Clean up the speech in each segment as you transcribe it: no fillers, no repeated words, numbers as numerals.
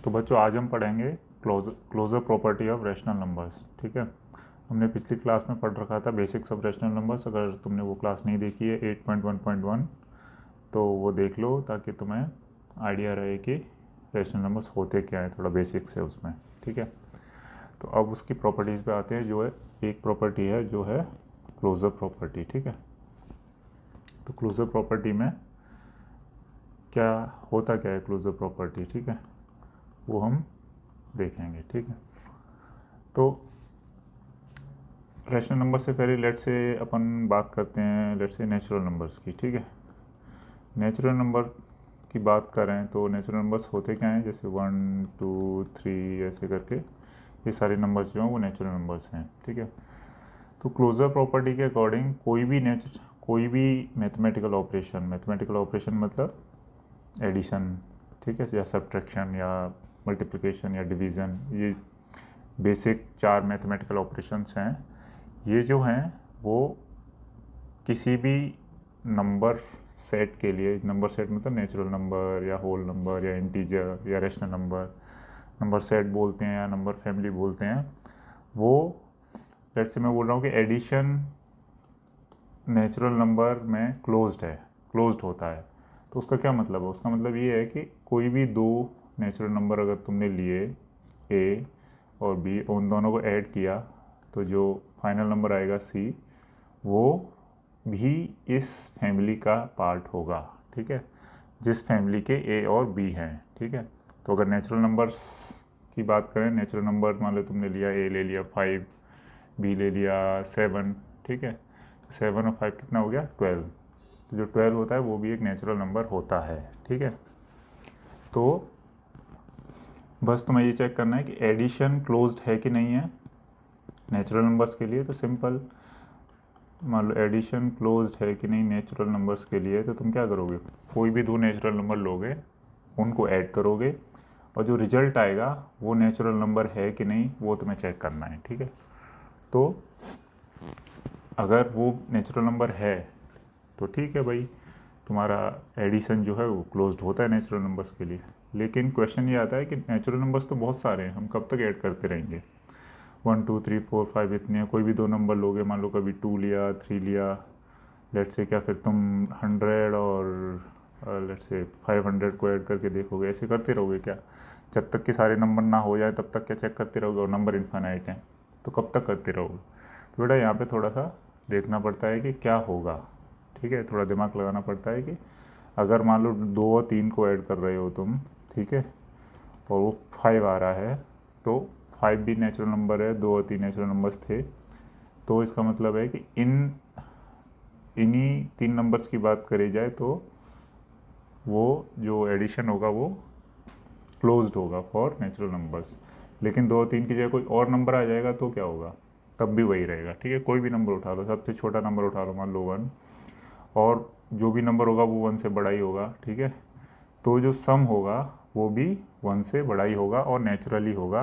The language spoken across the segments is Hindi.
तो बच्चों आज हम पढ़ेंगे closure property of rational numbers. ठीक है, हमने पिछली क्लास में पढ़ रखा था बेसिक्स ऑफ रैशनल नंबर्स। अगर तुमने वो क्लास नहीं देखी है 8.1.1 तो वो देख लो ताकि तुम्हें आइडिया रहे कि रैशनल नंबर्स होते क्या है, थोड़ा बेसिक्स है उसमें। ठीक है, तो अब उसकी प्रॉपर्टीज़ पे आते हैं। जो है एक प्रॉपर्टी है जो है क्लोजर प्रॉपर्टी। ठीक है, तो क्लोजर प्रॉपर्टी में क्या होता क्या है क्लोजर प्रॉपर्टी, ठीक है, वो हम देखेंगे। ठीक है, तो रैशनल नंबर से पहले लेट से अपन बात करते हैं लेट से नेचुरल नंबर्स की। ठीक है, नेचुरल नंबर की बात करें तो नेचुरल नंबर्स होते क्या हैं, जैसे 1 2 3 ऐसे करके ये सारे नंबर्स जो हैं वो नेचुरल नंबर्स हैं। ठीक है, तो क्लोजर प्रॉपर्टी के अकॉर्डिंग कोई भी मैथमेटिकल ऑपरेशन मतलब एडिशन, ठीक है, या सब्ट्रैक्शन या मल्टीप्लिकेशन या डिवीज़न, ये बेसिक 4 मैथमेटिकल ऑपरेशंस हैं। ये जो हैं वो किसी भी नंबर सेट के लिए, नंबर सेट मतलब नेचुरल नंबर या होल नंबर या इंटीजर या रैशनल नंबर सेट बोलते हैं या नंबर फैमिली बोलते हैं, वो लेट से मैं बोल रहा हूँ कि एडिशन नेचुरल नंबर में क्लोज्ड होता है। तो उसका क्या मतलब है? उसका मतलब ये है कि कोई भी दो नेचुरल नंबर अगर तुमने लिए ए और बी, उन दोनों को ऐड किया तो जो फाइनल नंबर आएगा सी, वो भी इस फैमिली का पार्ट होगा। ठीक है, जिस फैमिली के ए और बी हैं। ठीक है, तो अगर नेचुरल नंबर्स की बात करें, नेचुरल नंबर मान लो तुमने लिया ए ले लिया 5, बी ले लिया 7। ठीक है, 7 और 5 कितना हो गया 12। तो जो 12 होता है वो भी एक नेचुरल नंबर होता है। ठीक है, तो बस तुम्हें ये चेक करना है कि एडिशन क्लोज्ड है कि नहीं है नेचुरल नंबर्स के लिए। तो सिंपल, मान लो एडिशन क्लोज्ड है कि नहीं नेचुरल नंबर्स के लिए, तो तुम क्या करोगे, कोई भी दो नेचुरल नंबर लोगे, उनको ऐड करोगे और जो रिजल्ट आएगा वो नेचुरल नंबर है कि नहीं वो तुम्हें चेक करना है। ठीक है, तो अगर वो नेचुरल नंबर है तो ठीक है भाई, तुम्हारा एडिशन जो है वो क्लोज्ड होता है नेचुरल नंबर्स के लिए। लेकिन क्वेश्चन ये आता है कि नेचुरल नंबर्स तो बहुत सारे हैं, हम कब तक ऐड करते रहेंगे? 1 2 3 4 5 इतने हैं। कोई भी दो नंबर लोगे, मान लो कभी 2 लिया 3 लिया, लेट से क्या फिर तुम 100 और लेट से 500 को ऐड करके देखोगे? ऐसे करते रहोगे क्या? जब तक कि सारे नंबर ना हो जाए तब तक क्या चेक करते रहोगे? और नंबर इन्फानाइट हैं तो कब तक करते रहोगे? तो बेटा यहाँ पे थोड़ा सा देखना पड़ता है कि क्या होगा। ठीक है, थोड़ा दिमाग लगाना पड़ता है कि अगर मान लो 2 और 3 को ऐड कर रहे हो तुम, ठीक है, और वो 5 आ रहा है, तो 5 भी नेचुरल नंबर है, 2 और 3 नेचुरल नंबर्स थे, तो इसका मतलब है कि इन्हीं 3 नंबर्स की बात करी जाए तो वो जो एडिशन होगा वो क्लोज्ड होगा फॉर नेचुरल नंबर्स। लेकिन 2 और 3 की जगह कोई और नंबर आ जाएगा तो क्या होगा? तब भी वही रहेगा। ठीक है, कोई भी नंबर उठा लो, सबसे छोटा नंबर उठा लो, मान लो 1, और जो भी नंबर होगा वो 1 से बड़ा ही होगा। ठीक है, तो जो सम होगा वो भी 1 से बड़ा ही होगा और नेचुरली होगा,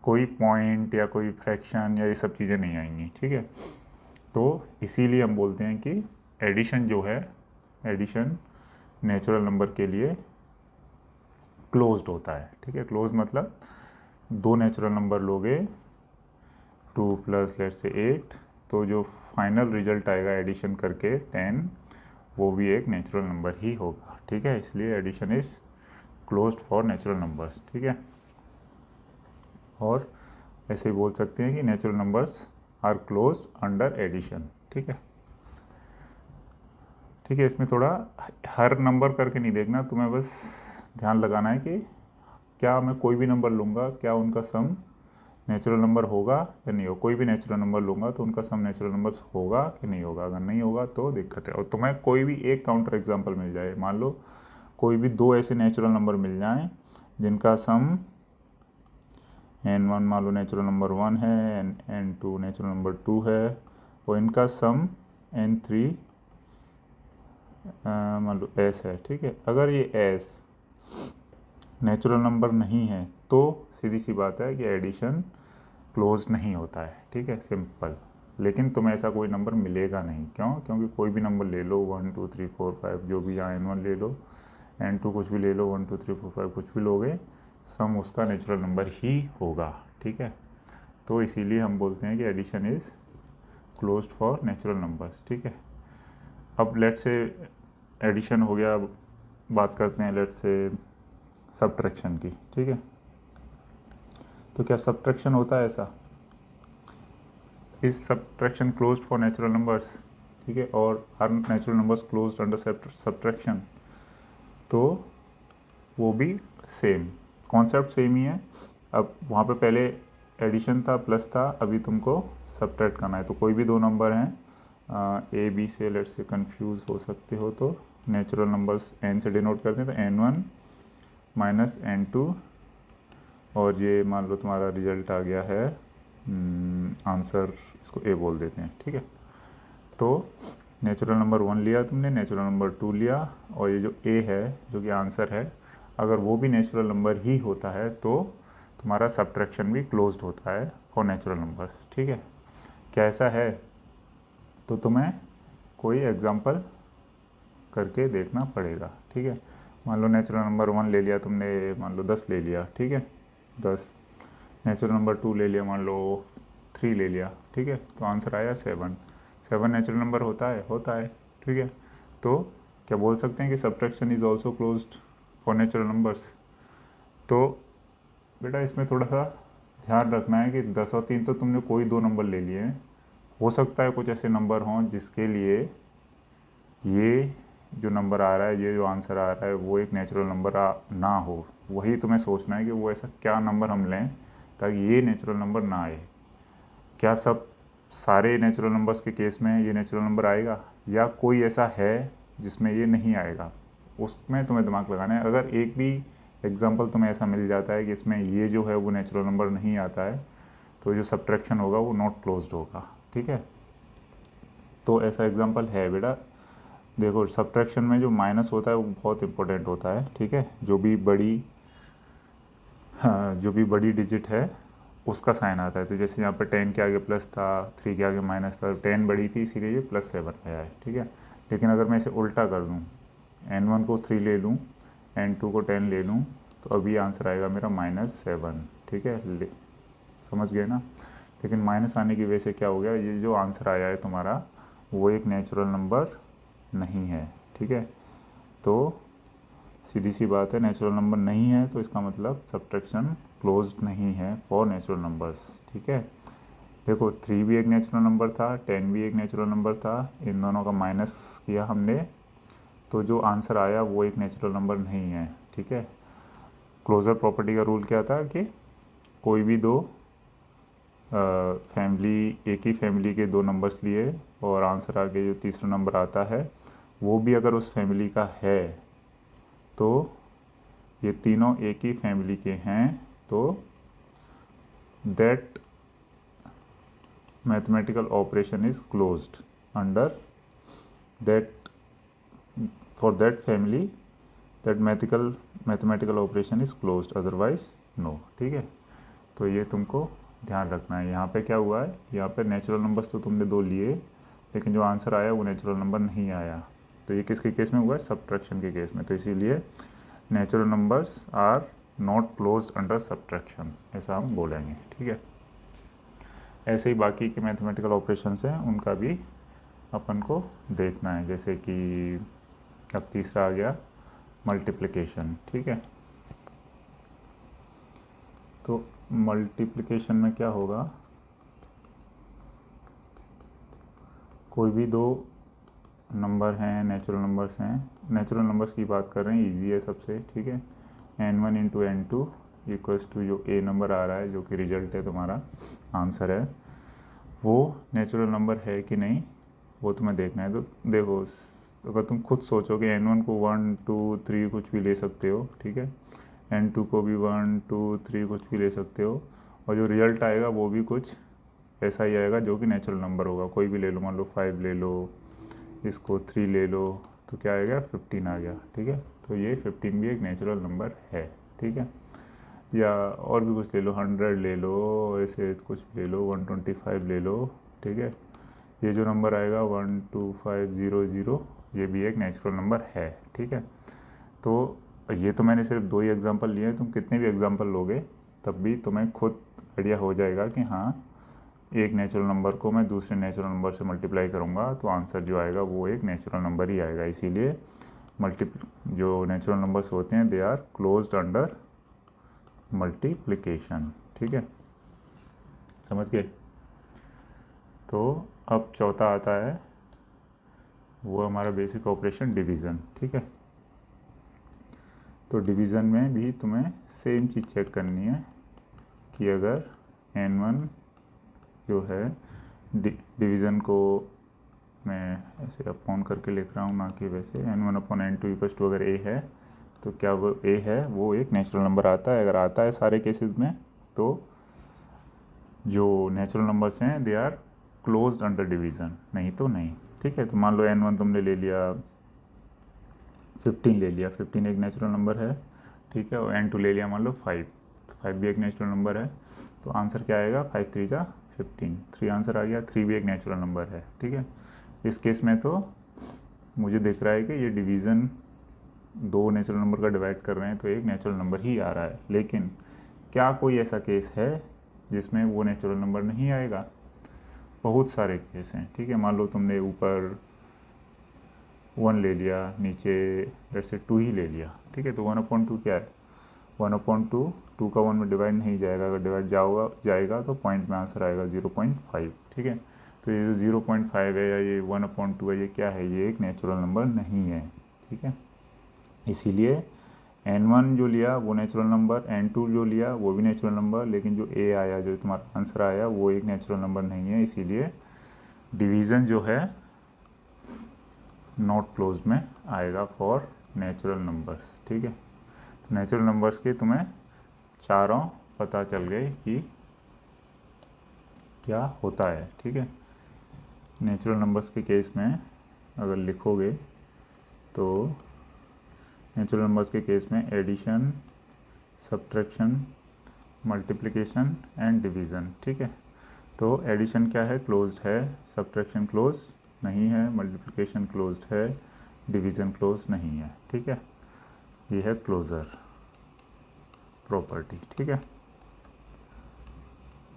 कोई पॉइंट या कोई फ्रैक्शन या ये सब चीज़ें नहीं आएंगी। ठीक है, तो इसीलिए हम बोलते हैं कि एडिशन जो है, एडिशन नेचुरल नंबर के लिए क्लोज्ड होता है। ठीक है, क्लोज मतलब दो नेचुरल नंबर लोगे 2 प्लस लेट से 8, तो जो फाइनल रिजल्ट आएगा एडिशन करके 10, वो भी एक नेचुरल नंबर ही होगा। ठीक है, इसलिए addition is closed for natural numbers. ठीक है, और ऐसे ही बोल सकते हैं कि natural numbers are closed under addition. ठीक है, ठीक है, इसमें थोड़ा हर नंबर करके नहीं देखना, तुम्हें बस ध्यान लगाना है कि क्या मैं कोई भी नंबर लूँगा, क्या उनका सम नेचुरल नंबर होगा या नहीं होगा। कोई भी नेचुरल नंबर लूँगा तो उनका सम नेचुरल नंबर्स होगा कि नहीं होगा। अगर नहीं होगा तो दिक्कत है। और तुम्हें कोई भी एक काउंटर एग्जांपल मिल जाए, मान लो कोई भी दो ऐसे नेचुरल नंबर मिल जाएं जिनका सम n1 मान लो नेचुरल नंबर 1 है, n2 नेचुरल नंबर 2 है, और इनका सम n3 मान लो s है। ठीक है, अगर ये s नेचुरल नंबर नहीं है तो सीधी सी बात है कि एडिशन क्लोज नहीं होता है। ठीक है, सिंपल। लेकिन तुम्हें ऐसा कोई नंबर मिलेगा नहीं। क्यों? क्योंकि कोई भी नंबर ले लो, 1 2 3 4 5 जो भी यहाँ n1 ले लो, n2 कुछ भी ले लो, 1 2 3 4 5 कुछ भी लोगे, सम उसका नेचुरल नंबर ही होगा, ठीक है। तो इसीलिए हम बोलते हैं कि addition is closed for natural numbers, ठीक है। अब लेट से एडिशन हो गया, बात करते हैं लेट से सब्ट्रैक्शन की, ठीक है। तो क्या सब्ट्रैक्शन होता है ऐसा? Is subtraction closed for natural numbers, ठीक है, और are natural numbers closed under subtraction? तो वो भी सेम कॉन्सेप्ट सेम ही है। अब वहाँ पे पहले एडिशन था, प्लस था, अभी तुमको सब्ट्रैक्ट करना है। तो कोई भी दो नंबर हैं ए बी से, लेट से कंफ्यूज हो सकते हो तो नेचुरल नंबर्स एन से डिनोट करते हैं, तो n1 माइनस n2, और ये मान लो तुम्हारा रिजल्ट आ गया है आंसर, इसको ए बोल देते हैं, ठीक है। तो नेचुरल नंबर 1 लिया तुमने, नेचुरल नंबर 2 लिया, और ये जो ए है जो कि आंसर है, अगर वो भी नेचुरल नंबर ही होता है तो तुम्हारा सब्ट्रैक्शन भी क्लोज्ड होता है फॉर नेचुरल नंबर्स, ठीक है। क्या ऐसा है? तो तुम्हें कोई एग्जांपल करके देखना पड़ेगा, ठीक है। मान लो नेचुरल नंबर 1 ले लिया तुमने, मान लो 10 ले लिया, ठीक है, 10। नेचुरल नंबर 2 ले लिया, मान लो 3 ले लिया, ठीक है, तो आंसर आया 7। 7 नेचुरल नंबर होता है, ठीक है। तो क्या बोल सकते हैं कि subtraction is also closed for natural numbers? तो बेटा इसमें थोड़ा सा ध्यान रखना है कि 10 और 3 तो तुमने कोई दो नंबर ले लिए हैं, हो सकता है कुछ ऐसे नंबर हों जिसके लिए ये जो नंबर आ रहा है, ये जो आंसर आ रहा है, वो एक नेचुरल नंबर ना हो। वही तुम्हें सोचना है कि वो ऐसा क्या नंबर हम लें ताकि ये नेचुरल नंबर ना आए। क्या सब सारे नेचुरल नंबर्स के केस में ये नेचुरल नंबर आएगा, या कोई ऐसा है जिसमें ये नहीं आएगा? उसमें तुम्हें दिमाग लगाना है। अगर एक भी एग्जांपल तुम्हें ऐसा मिल जाता है कि इसमें ये जो है वो नेचुरल नंबर नहीं आता है, तो जो सब्ट्रैक्शन होगा वो नॉट क्लोज्ड होगा, ठीक है। तो ऐसा एग्जांपल है बेटा। देखो सब्ट्रैक्शन में जो माइनस होता है वो बहुत इंपॉर्टेंट होता है, ठीक है। जो भी बड़ी डिजिट है उसका साइन आता है। तो जैसे यहाँ पर 10 के आगे प्लस था, 3 के आगे माइनस था, 10 बड़ी थी इसीलिए ये +7 आया है, ठीक है। लेकिन अगर मैं इसे उल्टा कर दूँ, n1 को 3 ले लूँ, n2 को 10 ले लूँ, तो अभी आंसर आएगा मेरा -7, ठीक है। समझ गए ना? लेकिन माइनस आने की वजह से क्या हो गया, ये जो आंसर आया है तुम्हारा वो एक नेचुरल नंबर नहीं है, ठीक है। तो सीधी सी बात है, नेचुरल नंबर नहीं है तो इसका मतलब सब्ट्रैक्शन क्लोज्ड नहीं है फॉर नेचुरल नंबर्स, ठीक है। देखो 3 भी एक नेचुरल नंबर था, 10 भी एक नेचुरल नंबर था, इन दोनों का माइनस किया हमने, तो जो आंसर आया वो एक नेचुरल नंबर नहीं है, ठीक है। क्लोजर प्रॉपर्टी का रूल क्या था कि कोई भी दो एक ही फैमिली के दो नंबर्स लिए और आंसर आगे जो तीसरा नंबर आता है वो भी अगर उस फैमिली का है, तो ये तीनों एक ही फैमिली के हैं, तो that mathematical operation is closed under that, for that family that mathematical operation is closed, otherwise no, ठीक है। तो ये तुमको ध्यान रखना है। यहाँ पे क्या हुआ है, यहाँ पे नेचुरल नंबर्स तो तुमने दो लिए लेकिन जो आंसर आया वो नेचुरल नंबर नहीं आया। तो ये किसके केस में हुआ है? सब्ट्रैक्शन के केस में। तो इसीलिए natural numbers are not closed under subtraction, ऐसा हम बोलेंगे, ठीक है। ऐसे ही बाकी के मैथमेटिकल ऑपरेशंस हैं उनका भी अपन को देखना है। जैसे कि अब तीसरा आ गया मल्टीप्लिकेशन, ठीक है। तो मल्टीप्लिकेशन में क्या होगा, कोई भी दो नंबर हैं, नेचुरल नंबर्स हैं, नेचुरल नंबर्स की बात कर रहे हैं, इजी है सबसे, ठीक है। n1 into n2 equals to जो a नंबर आ रहा है जो कि रिजल्ट है तुम्हारा, आंसर है, वो नेचुरल नंबर है कि नहीं वो तुम्हें देखना है। तो देखो अगर तुम खुद सोचो कि n1 को 1 2 3 कुछ भी ले सकते हो, ठीक है, n2 को भी 1 2 3 कुछ भी ले सकते हो, और जो रिजल्ट आएगा वो भी कुछ ऐसा ही आएगा जो कि नेचुरल नंबर होगा। कोई भी ले लो, मान लो 5 ले लो, इसको 3 ले लो, तो क्या आएगा 15 आ गया, ठीक है। तो ये 15 भी एक नेचुरल नंबर है, ठीक है। या और भी कुछ ले लो, 100 ले लो, ऐसे कुछ ले लो, 125 ले लो, ठीक है। ये जो नंबर आएगा 12500 ये भी एक नेचुरल नंबर है, ठीक है। तो ये तो मैंने सिर्फ 2 ही एग्जांपल लिए हैं, तुम कितने भी एग्जांपल लोगे तब भी तुम्हें खुद आइडिया हो जाएगा कि हाँ, एक नेचुरल नंबर को मैं दूसरे नेचुरल नंबर से मल्टीप्लाई करूँगा तो आंसर जो आएगा वो एक नेचुरल नंबर ही आएगा। इसीलिए जो नेचुरल नंबर्स होते हैं they are closed under multiplication. ठीक है, समझ गए? तो अब चौथा आता है वो हमारा बेसिक ऑपरेशन डिवीज़न। ठीक है, तो डिवीज़न में भी तुम्हें सेम चीज़ चेक करनी है कि अगर n1 जो है डिवीज़न को मैं ऐसे अपॉन करके लिख रहा हूँ, ना कि वैसे n1 upon n2 equals to अगर a है तो क्या वो a है वो एक नेचुरल नंबर आता है। अगर आता है सारे केसेस में तो जो नेचुरल नंबर्स हैं they are closed under division, नहीं तो नहीं। ठीक है, तो मान लो n1 तुमने ले लिया 15 ले लिया, 15 एक नेचुरल नंबर है। ठीक है, और n2 ले लिया मान लो 5, तो 5 भी एक नेचुरल नंबर है। तो आंसर क्या आएगा, 5 3 जा 15, 3 आंसर आ गया। 3 भी एक नेचुरल नंबर है। ठीक है, इस केस में तो मुझे दिख रहा है कि ये डिवीज़न 2 नेचुरल नंबर का डिवाइड कर रहे हैं तो एक नेचुरल नंबर ही आ रहा है। लेकिन क्या कोई ऐसा केस है जिसमें वो नेचुरल नंबर नहीं आएगा? बहुत सारे केस हैं। ठीक है, मान लो तुमने ऊपर 1 ले लिया, नीचे जैसे 2 ही ले लिया। ठीक है, तो 1/2 क्या है, 1/2, 2 का 1 में डिवाइड नहीं जाएगा, अगर डिवाइड जाएगा तो पॉइंट में आंसर आएगा 0.5। ठीक है, तो ये जो 0.5 है या ये 1/2 है, ये क्या है, ये एक नेचुरल नंबर नहीं है। ठीक है, इसीलिए n1 जो लिया वो नेचुरल नंबर, n2 जो लिया वो भी नेचुरल नंबर, लेकिन जो a आया, जो तुम्हारा आंसर आया, वो एक नेचुरल नंबर नहीं है। इसीलिए डिवीज़न जो है नॉट क्लोज में आएगा फॉर नेचुरल नंबर्स। ठीक है, तो नेचुरल नंबर्स के तुम्हें चारों पता चल गए कि क्या होता है। ठीक है, नेचुरल नंबर्स के केस में अगर लिखोगे तो नेचुरल नंबर्स के केस में addition, subtraction, multiplication and division. ठीक है, तो एडिशन क्या है, क्लोज्ड है, सब्ट्रैक्शन क्लोज नहीं है, मल्टीप्लिकेशन क्लोज्ड है, डिवीज़न क्लोज नहीं है। ठीक है, ये है क्लोज़र प्रॉपर्टी। ठीक है,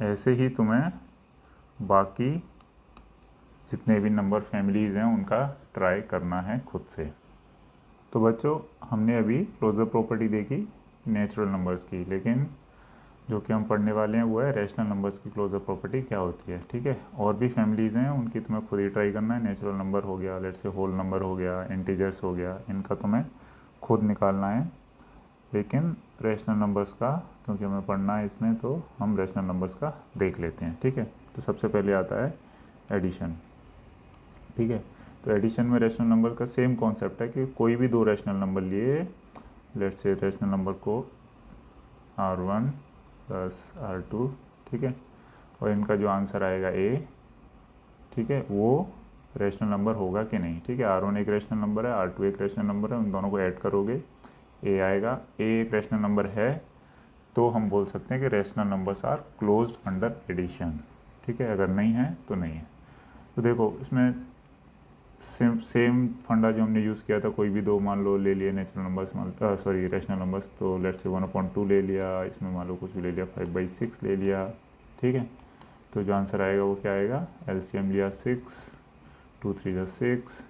ऐसे ही तुम्हें बाकी जितने भी नंबर फैमिलीज़ हैं उनका ट्राई करना है खुद से। तो बच्चों, हमने अभी क्लोज़र प्रॉपर्टी देखी नेचुरल नंबर्स की, लेकिन जो कि हम पढ़ने वाले हैं वो है रैशनल नंबर्स की क्लोज़र प्रॉपर्टी क्या होती है। ठीक है, और भी फैमिलीज़ हैं, उनकी तुम्हें खुद ही ट्राई करना है। नेचुरल नंबर हो गया, लेट्स से होल नंबर हो गया, इंटीजर्स हो गया, इनका तुम्हें खुद निकालना है। लेकिन रैशनल नंबर्स का क्योंकि हमें पढ़ना है इसमें, तो हम रैशनल नंबर्स का देख लेते हैं। ठीक है, तो सबसे पहले आता है एडिशन। ठीक है, तो एडिशन में रैशनल नंबर का सेम कॉन्सेप्ट है कि कोई भी 2 रैशनल नंबर लिए, लेट्स से रैशनल नंबर को r1 प्लस r2, ठीक है, और इनका जो आंसर आएगा a, ठीक है, वो रैशनल नंबर होगा कि नहीं। ठीक है, r1 एक रैशनल नंबर है, r2 एक रैशनल नंबर है, उन दोनों को ऐड करोगे a आएगा। a एक रैशनल नंबर है तो हम बोल सकते हैं कि rational numbers are closed under addition. ठीक है, अगर नहीं है तो नहीं है। तो देखो इसमें सेम फंडा जो हमने यूज़ किया था, कोई भी 2 मान लो ले लिए natural numbers, sorry rational numbers, तो लेट्स से 1/2 ले लिया, इसमें मान लो कुछ भी ले लिया, 5/6 ले लिया। ठीक है, तो जो आंसर आएगा वो क्या आएगा, एलसीएम लिया 6, 2 3 जा 6,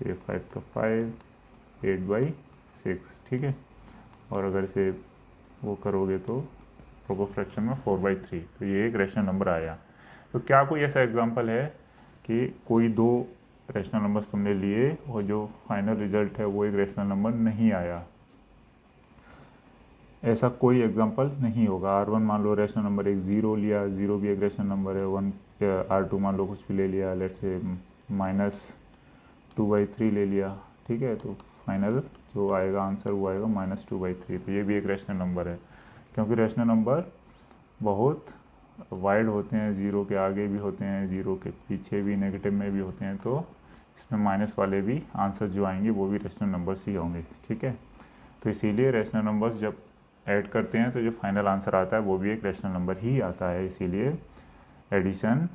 ये 5 का 5, 8/6। ठीक है, और अगर इसे वो करोगे तो प्रॉपर फ्रैक्शन में 4/3, तो ये एक रैशनल नंबर आया। तो क्या कोई ऐसा एग्जांपल है कि कोई 2 रैशनल नंबर्स तुमने लिए और जो फाइनल रिजल्ट है वो एक रैशनल नंबर नहीं आया? ऐसा कोई एग्जांपल नहीं होगा। r1 मान लो रैशनल नंबर एक 0 लिया, 0 भी एक रैशनल नंबर है, 1 r2 मान लो कुछ भी ले लिया, लेट्स से -2/3 ले लिया। ठीक है, तो फाइनल जो आएगा आंसर वो आएगा -2/3, तो ये भी एक रैशनल नंबर है। क्योंकि रैशनल नंबर बहुत वाइड होते हैं, 0 के आगे भी होते हैं, 0 के पीछे भी, नेगेटिव में भी होते हैं, तो इसमें माइनस वाले भी आंसर जो आएंगे वो भी रैशनल नंबर्स ही होंगे। ठीक है, तो इसीलिए रैशनल नंबर्स जब ऐड करते हैं तो जो फाइनल आंसर आता है वो भी एक रैशनल नंबर ही आता है। इसीलिए एडिशन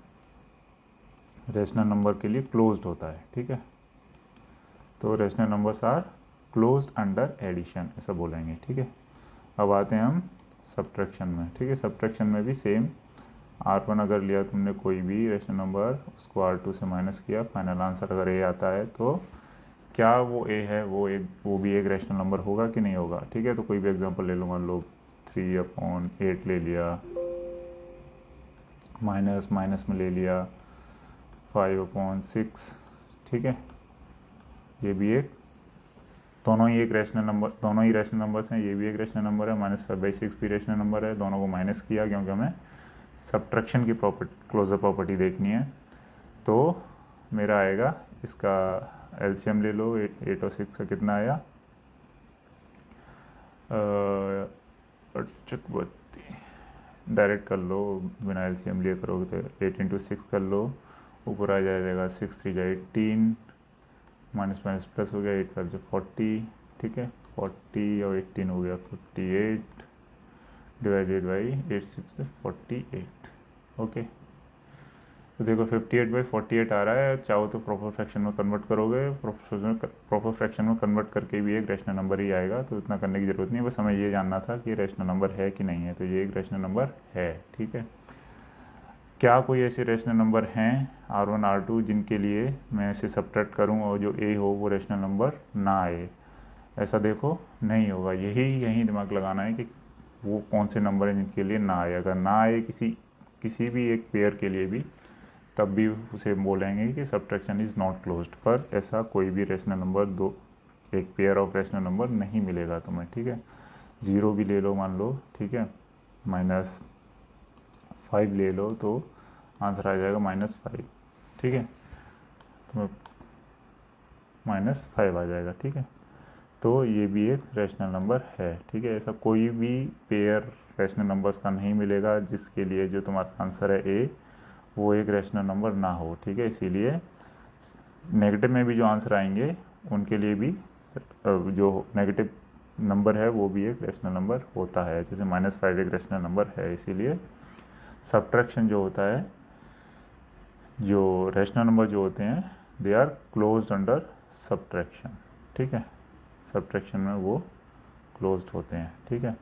रैशनल नंबर के लिए क्लोज्ड होता है। ठीक है, तो rational numbers are closed under addition, ऐसा बोलेंगे, ठीक है। अब आते हैं हम सब्ट्रैक्शन में, ठीक है। सब्ट्रैक्शन में भी सेम, R1 अगर लिया तुमने कोई भी रेशनल नंबर, उसको R2 से माइनस किया, फाइनल आंसर अगर A आता है तो क्या वो A है, वो भी एक रेशनल नंबर होगा कि नहीं होगा, ठीक है। तो कोई भी एग्जांपल ले लो, मान लो 3/8 ले लिया, माइनस माइनस में ले लिया 5/6, ठीक है। ये भी एक, दोनों ही रेशनल नंबर्स हैं, ये भी एक रेशनल नंबर है, -5/6 भी रेशनल नंबर है। दोनों को माइनस किया क्योंकि हमें सब्ट्रैक्शन की क्लोजर प्रॉपर्टी देखनी है। तो मेरा आएगा, इसका एलसीएम ले लो, 8 और 6 का कितना आया, 32, डायरेक्ट कर लो, बिना एलसीएम लिए करोगे तो 8 × 6 कर लो, ऊपर आ जाएगा 6 3 जा 18, माइनस माइनस प्लस हो गया, 8 5 40, ठीक है। 40 और 18 हो गया 48, डिवाइडेड बाई 8 6 48, ओके। तो देखो 58/48 आ रहा है। चाहो तो प्रॉपर फ्रैक्शन में कन्वर्ट करोगे, प्रॉपर फ्रैक्शन में कन्वर्ट करके भी एक रेशनल नंबर ही आएगा, तो इतना करने की ज़रूरत नहीं है। बस हमें ये जानना था कि रेशनल नंबर है कि नहीं है, तो ये एक रेशनल नंबर है, ठीक है। क्या कोई ऐसे रेशनल नंबर हैं R1 R2 जिनके लिए मैं इसे सब्ट्रैक्ट करूं और जो A हो वो रेशनल नंबर ना आए? ऐसा देखो नहीं होगा। यही दिमाग लगाना है कि वो कौन से नंबर हैं जिनके लिए ना आए। अगर ना आए किसी भी एक पेयर के लिए भी, तब भी उसे बोलेंगे कि सब्ट्रैक्शन इज़ नॉट क्लोज्ड। पर ऐसा कोई भी रेशनल नंबर, एक पेयर ऑफ रेशनल नंबर नहीं मिलेगा तुम्हें, ठीक है। 0 भी ले लो मान लो, ठीक है, -5 ले लो तो आंसर आ जाएगा -5, ठीक है। तो -5 आ जाएगा, ठीक है। तो ये भी एक रेशनल नंबर है, ठीक है। ऐसा कोई भी पेयर रेशनल नंबर्स का नहीं मिलेगा जिसके लिए जो तुम्हारा आंसर है A वो एक रेशनल नंबर ना हो, ठीक है। इसीलिए नेगेटिव में भी जो आंसर आएंगे उनके लिए भी जो नेगेटिव नंबर है वो भी एक रेशनल नंबर होता है। जैसे -5 एक रेशनल नंबर है, इसीलिए सब्ट्रैक्शन जो होता है, जो रेशनल नंबर जो होते हैं, they are closed under subtraction, ठीक है। सब्ट्रैक्शन में वो क्लोज्ड होते हैं, ठीक है।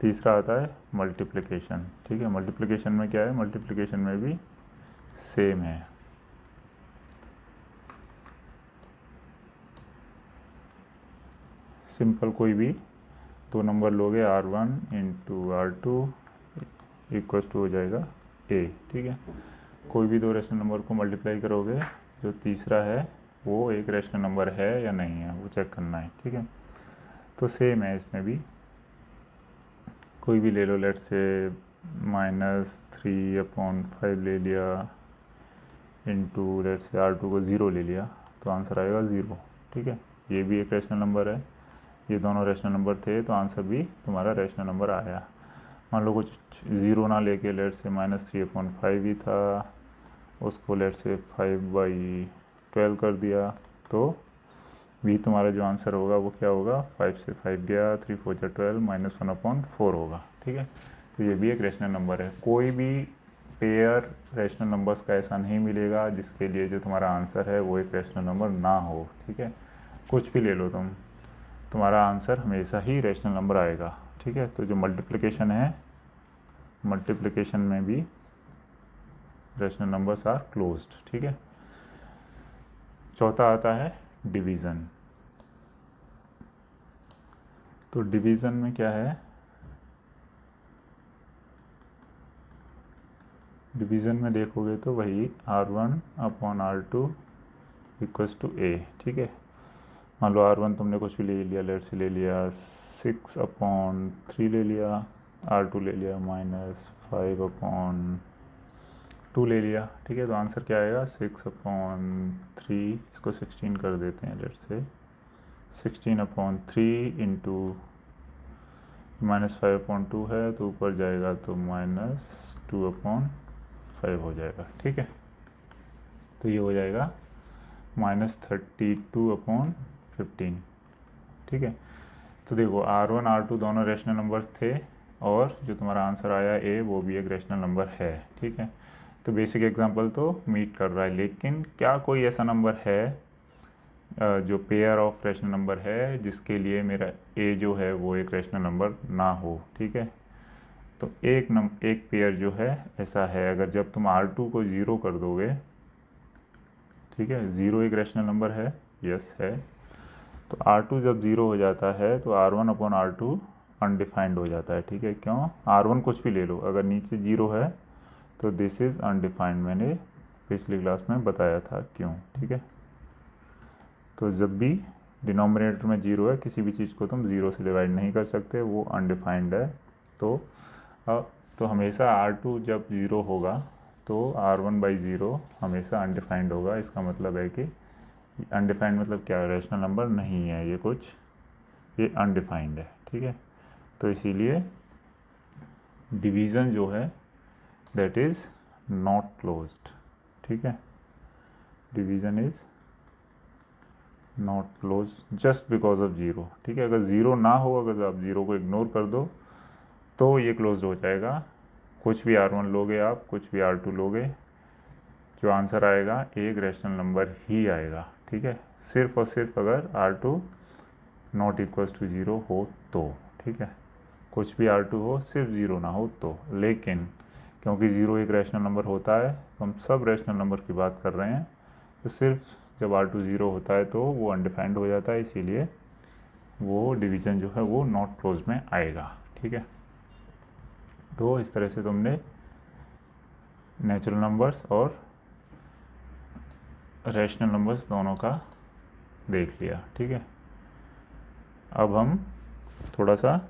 तीसरा आता है मल्टीप्लिकेशन, ठीक है। मल्टीप्लिकेशन में क्या है, मल्टीप्लिकेशन में भी सेम है। सिंपल, कोई भी दो नंबर लोगे, R1 × R2 इक्वल्स टू हो जाएगा A, ठीक है। कोई भी दो रेशनल नंबर को मल्टीप्लाई करोगे, जो तीसरा है वो एक रेशनल नंबर है या नहीं है वो चेक करना है, ठीक है। तो सेम है इसमें भी, कोई भी ले लो, लेट्स से -3/5 ले लिया, इंटू लेट्स से R2 को 0 ले लिया, तो आंसर आएगा 0, ठीक है। ये भी एक रेशनल नंबर है, ये दोनों रेशनल नंबर थे, तो आंसर भी तुम्हारा रेशनल नंबर आया। मान लो कुछ 0 ना लेके लेट्स से -3/5 ही था, उसको लेट्स से 5/12 कर दिया, तो भी तुम्हारा जो आंसर होगा वो क्या होगा, 5 से 5 गया, 3 4 12, -1/4 होगा, ठीक है। तो ये भी एक रेशनल नंबर है। कोई भी पेयर रेशनल नंबर्स का ऐसा नहीं मिलेगा जिसके लिए जो तुम्हारा आंसर है वो एक रेशनल नंबर ना हो, ठीक है। कुछ भी ले लो तुम्हारा आंसर हमेशा ही रेशनल नंबर आएगा, ठीक है। तो जो मल्टीप्लिकेशन है, मल्टीप्लिकेशन में भी रेशनल नंबर्स आर क्लोज्ड, ठीक है। चौथा आता है डिवीज़न। तो डिवीज़न में क्या है, डिवीज़न में देखोगे तो वही R1/R2 इक्वल्स टू A, ठीक है। मान लो R1 तुमने कुछ भी ले लिया, लेट से ले लिया 6/3 ले लिया, R2 ले लिया -5/2 ले लिया, ठीक है। तो आंसर क्या आएगा, 6/3, इसको 16 कर देते हैं, लेट से 16/3 इंटू -5/2 है, तो ऊपर जाएगा तो -2/5 हो जाएगा, ठीक है। तो ये हो जाएगा -32/15, ठीक है। तो देखो R1 R2 दोनों रेशनल नंबर थे, और जो तुम्हारा आंसर आया A वो भी एक रेशनल नंबर है, ठीक है। तो बेसिक एग्जांपल तो मीट कर रहा है, लेकिन क्या कोई ऐसा नंबर है जो पेयर ऑफ रैशनल नंबर है जिसके लिए मेरा ए जो है वो एक रैशनल नंबर ना हो, ठीक है। तो एक पेयर जो है ऐसा है, अगर जब तुम R2 को 0 कर दोगे, ठीक है, 0 एक रैशनल नंबर है, यस है, तो R2 जब 0 हो जाता है तो R1 अपॉन R2 अनडिफाइंड हो जाता है, ठीक है। क्यों? R1 कुछ भी ले लो, अगर नीचे 0 है तो दिस इज़ अनडिफाइंड, मैंने पिछली क्लास में बताया था क्यों, ठीक है। तो जब भी डिनोमिनेटर में 0 है, किसी भी चीज़ को तुम 0 से डिवाइड नहीं कर सकते, वो अनडिफाइंड है। तो हमेशा R2 जब 0 होगा तो R1/0 हमेशा अनडिफाइंड होगा। इसका मतलब है कि अनडिफाइंड मतलब क्या, रैशनल नंबर नहीं है ये कुछ, ये अनडिफाइंड है, ठीक है। तो इसीलिए डिवीज़न जो है दैट इज़ नॉट क्लोज्ड, ठीक है। Division is not close just because of 0, ठीक है। अगर 0 ना हो, अगर आप 0 को इग्नोर कर दो तो ये क्लोज हो जाएगा। कुछ भी R1 लोगे आप, कुछ भी R2 लोगे, जो आंसर आएगा एक रैशनल नंबर ही आएगा, ठीक है। सिर्फ और सिर्फ अगर R2 नॉट इक्वल्स टू 0 हो तो, ठीक है। कुछ भी R2 हो, सिर्फ 0 ना हो तो। लेकिन क्योंकि 0 एक रैशनल नंबर होता है तो हम सब रैशनल नंबर की बात कर रहे हैं, तो सिर्फ जब R2 0 होता है तो वो अनडिफाइंड हो जाता है, इसीलिए वो डिवीज़न जो है वो नॉट क्लोज में आएगा, ठीक है। तो इस तरह से तुमने नेचुरल नंबर्स और रैशनल नंबर्स दोनों का देख लिया, ठीक है। अब हम थोड़ा सा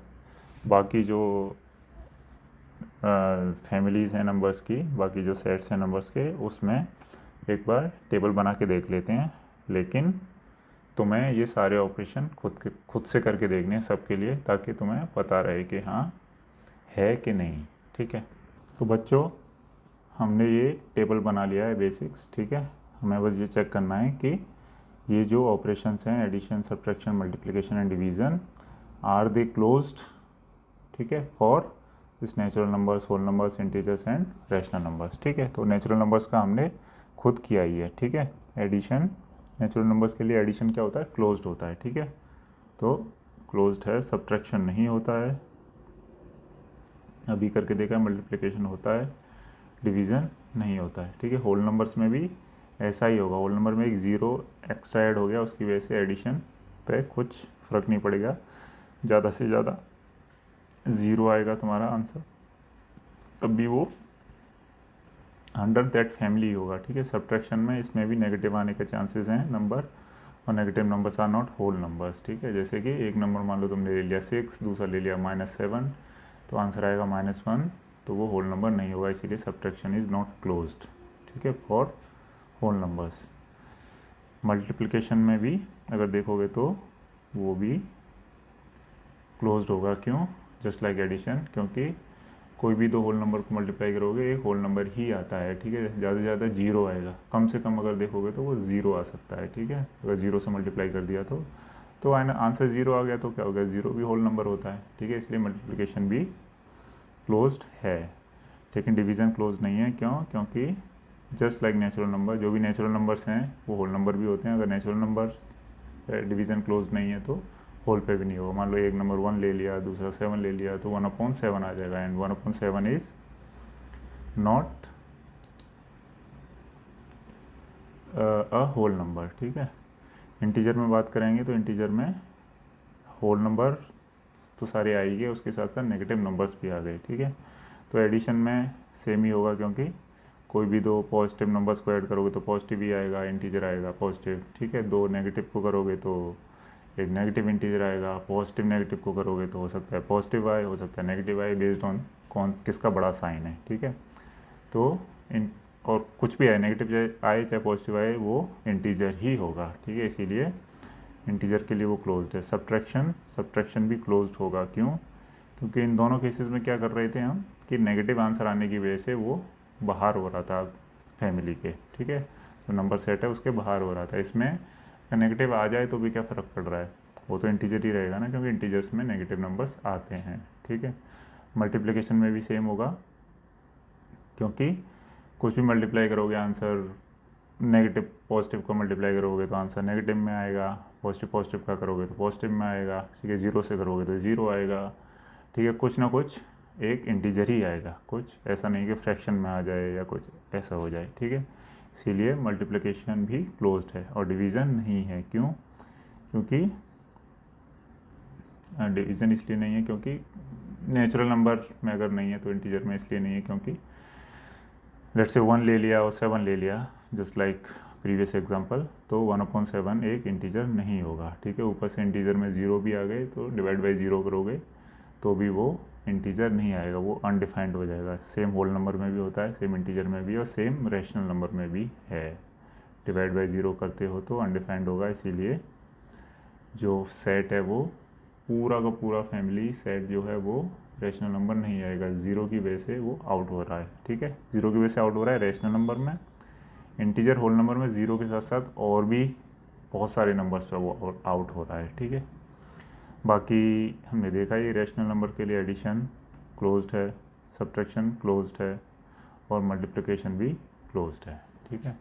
बाकी जो फैमिलीज़ हैं नंबर्स की, बाकी जो सेट्स हैं नंबर्स के, उसमें एक बार टेबल बना के देख लेते हैं। लेकिन तुम्हें ये सारे ऑपरेशन खुद से करके देखने हैं सबके लिए, ताकि तुम्हें पता रहे कि हाँ है कि नहीं, ठीक है। तो बच्चों, हमने ये टेबल बना लिया है बेसिक्स, ठीक है। हमें बस ये चेक करना है कि ये जो ऑपरेशंस हैं, addition, subtraction, multiplication and division, are they closed, ठीक है, for this natural numbers, whole numbers, integers and rational numbers, ठीक है। तो नेचुरल नंबर्स का हमने खुद किया ही है, ठीक है। एडिशन, नेचुरल नंबर्स के लिए एडिशन क्या होता है, क्लोज्ड होता है, ठीक है। तो क्लोज्ड है, सब्ट्रैक्शन नहीं होता है, अभी करके देखा है, मल्टीप्लिकेशन होता है, डिवीज़न नहीं होता है, ठीक है। होल नंबर्स में भी ऐसा ही होगा, होल नंबर में एक 0 एक्स्ट्रा ऐड हो गया, उसकी वजह से एडिशन पे कुछ फ़र्क नहीं पड़ेगा, ज़्यादा से ज़्यादा 0 आएगा तुम्हारा आंसर, तब भी वो अंडर दैट फैमिली होगा, ठीक है। सब्ट्रैक्शन में इसमें भी नेगेटिव आने के चांसेस हैं नंबर, और negative numbers are not whole numbers, ठीक है। जैसे कि एक नंबर मान लो तुमने ले लिया 6, दूसरा ले लिया -7, तो आंसर आएगा -1, तो वो होल नंबर नहीं होगा, इसीलिए सब्ट्रैक्शन इज़ नॉट क्लोज्ड, ठीक है, फॉर होल नंबर्स। मल्टीप्लिकेशन में भी अगर देखोगे तो वो भी क्लोज्ड होगा, क्यों, जस्ट लाइक एडिशन, क्योंकि कोई भी दो होल नंबर को मल्टीप्लाई करोगे एक होल नंबर ही आता है, ठीक है। ज़्यादा से ज़्यादा 0 आएगा, कम से कम अगर देखोगे तो वो 0 आ सकता है, ठीक है। अगर 0 से मल्टीप्लाई कर दिया तो आंसर 0 आ गया, तो क्या हो गया, 0 भी होल नंबर होता है, ठीक है। इसलिए मल्टीप्लिकेशन भी क्लोज्ड है, लेकिन डिवीज़न क्लोज नहीं है, क्यों, क्योंकि जस्ट लाइक नेचुरल नंबर, जो भी नेचुरल नंबर्स हैं वो होल नंबर भी होते हैं। अगर नेचुरल नंबर डिवीज़न क्लोज नहीं है तो होल पे भी नहीं होगा। मान लो एक नंबर 1 ले लिया, दूसरा 7 ले लिया, तो 1/7 आ जाएगा, and 1/7 is not a whole number, ठीक है। इंटीजर में बात करेंगे तो इंटीजर में होल नंबर तो सारे आ ही गए, उसके साथ साथ नेगेटिव नंबर्स भी आ गए, ठीक है। तो एडिशन में सेम ही होगा, क्योंकि कोई भी दो पॉजिटिव नंबर्स को ऐड करोगे तो पॉजिटिव ही आएगा, इंटीजर आएगा पॉजिटिव, ठीक है। दो नेगेटिव को करोगे तो एक नेगेटिव इंटीजर आएगा, पॉजिटिव नेगेटिव को करोगे तो हो सकता है पॉजिटिव आए, हो सकता है नेगेटिव आए, बेस्ड ऑन कौन किसका बड़ा साइन है, ठीक है। तो और कुछ भी आए, नेगेटिव आए चाहे पॉजिटिव आए, वो इंटीजर ही होगा, ठीक है। इसीलिए इंटीजर के लिए वो क्लोज्ड है। सब्ट्रैक्शन भी क्लोज्ड होगा, क्यों, क्योंकि इन दोनों केसेस में क्या कर रहे थे हम कि नेगेटिव आंसर आने की वजह से वो बाहर हो रहा था फैमिली के, ठीक है। जो नंबर सेट है उसके बाहर हो रहा था। इसमें अगर नेगेटिव आ जाए तो भी क्या फ़र्क पड़ रहा है, वो तो इंटीजर ही रहेगा ना, क्योंकि इंटीजर्स में नेगेटिव नंबर्स आते हैं, ठीक है। मल्टीप्लिकेशन में भी सेम होगा, क्योंकि कुछ भी मल्टीप्लाई करोगे आंसर नेगेटिव पॉजिटिव को मल्टीप्लाई करोगे तो आंसर नेगेटिव में आएगा, पॉजिटिव पॉजिटिव का करोगे तो पॉजिटिव में आएगा, ठीक है, जीरो से करोगे तो जीरो आएगा, ठीक है, कुछ ना कुछ एक इंटीजर ही आएगा, कुछ ऐसा नहीं कि फ्रैक्शन में आ जाए या कुछ ऐसा हो जाए, ठीक है। इसीलिए मल्टीप्लिकेशन भी क्लोज्ड है और डिवीज़न नहीं है। क्यों? क्योंकि डिवीज़न इसलिए नहीं है क्योंकि नेचुरल नंबर में अगर नहीं है तो इंटीजर में इसलिए नहीं है क्योंकि लेट्स से 1 ले लिया और 7 ले लिया, जस्ट लाइक प्रीवियस एग्जांपल, तो 1/7 एक इंटीजर नहीं होगा, ठीक है। ऊपर से इंटीजर में ज़ीरो भी आ गए तो डिवाइड बाई ज़ीरो करोगे तो भी वो इंटीजर नहीं आएगा, वो अनडिफाइंड हो जाएगा। सेम होल नंबर में भी होता है, सेम इंटीजर में भी और सेम रैशनल नंबर में भी है। डिवाइड बाई ज़ीरो करते हो तो अनडिफाइंड होगा, इसीलिए जो सेट है वो पूरा का पूरा फैमिली सेट जो है वो रैशनल नंबर नहीं आएगा। ज़ीरो की वजह से वो आउट हो रहा है, ठीक है, ज़ीरो की वजह से आउट हो रहा है रैशनल नंबर में। इंटीजर होल नंबर में ज़ीरो के साथ साथ और भी बहुत सारे नंबर्स पर वो आउट हो रहा है, ठीक है। बाकी हमने देखा ये रैशनल नंबर के लिए एडिशन क्लोज्ड है, सब्ट्रैक्शन क्लोज्ड है और मल्टीप्लिकेशन भी क्लोज्ड है, ठीक है।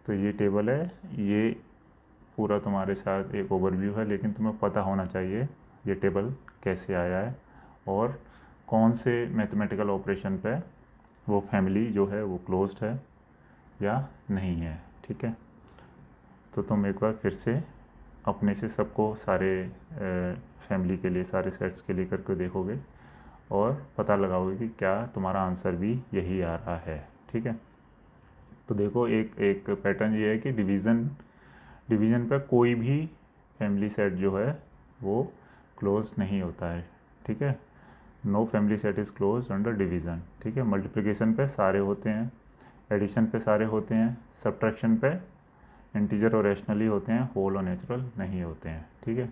तो ये टेबल है, ये पूरा तुम्हारे साथ एक ओवरव्यू है, लेकिन तुम्हें पता होना चाहिए ये टेबल कैसे आया है और कौन से मैथमेटिकल ऑपरेशन पे वो फैमिली जो है वो क्लोज्ड है या नहीं है, ठीक है। तो तुम एक बार फिर से अपने से सबको सारे फैमिली के लिए, सारे सेट्स के लिए करके देखोगे और पता लगाओगे कि क्या तुम्हारा आंसर भी यही आ रहा है, ठीक है। तो देखो एक पैटर्न ये है कि डिवीज़न पे कोई भी फैमिली सेट जो है वो क्लोज नहीं होता है, ठीक है। No family set is close under division, ठीक है। मल्टीप्लिकेशन पे सारे होते हैं, एडिशन पे सारे होते हैं, सब्ट्रैक्शन पे इंटीजर और रैशनली होते हैं, होल और नेचुरल नहीं होते हैं, ठीक है।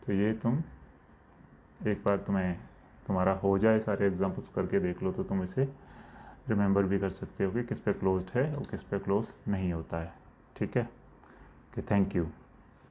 तो ये तुम एक बार तुम्हारा हो जाए, सारे एग्जांपल्स करके देख लो तो तुम इसे रिमेंबर भी कर सकते हो कि किस पे क्लोज्ड है और किस पे क्लोज नहीं होता है, ठीक है। Okay, thank you.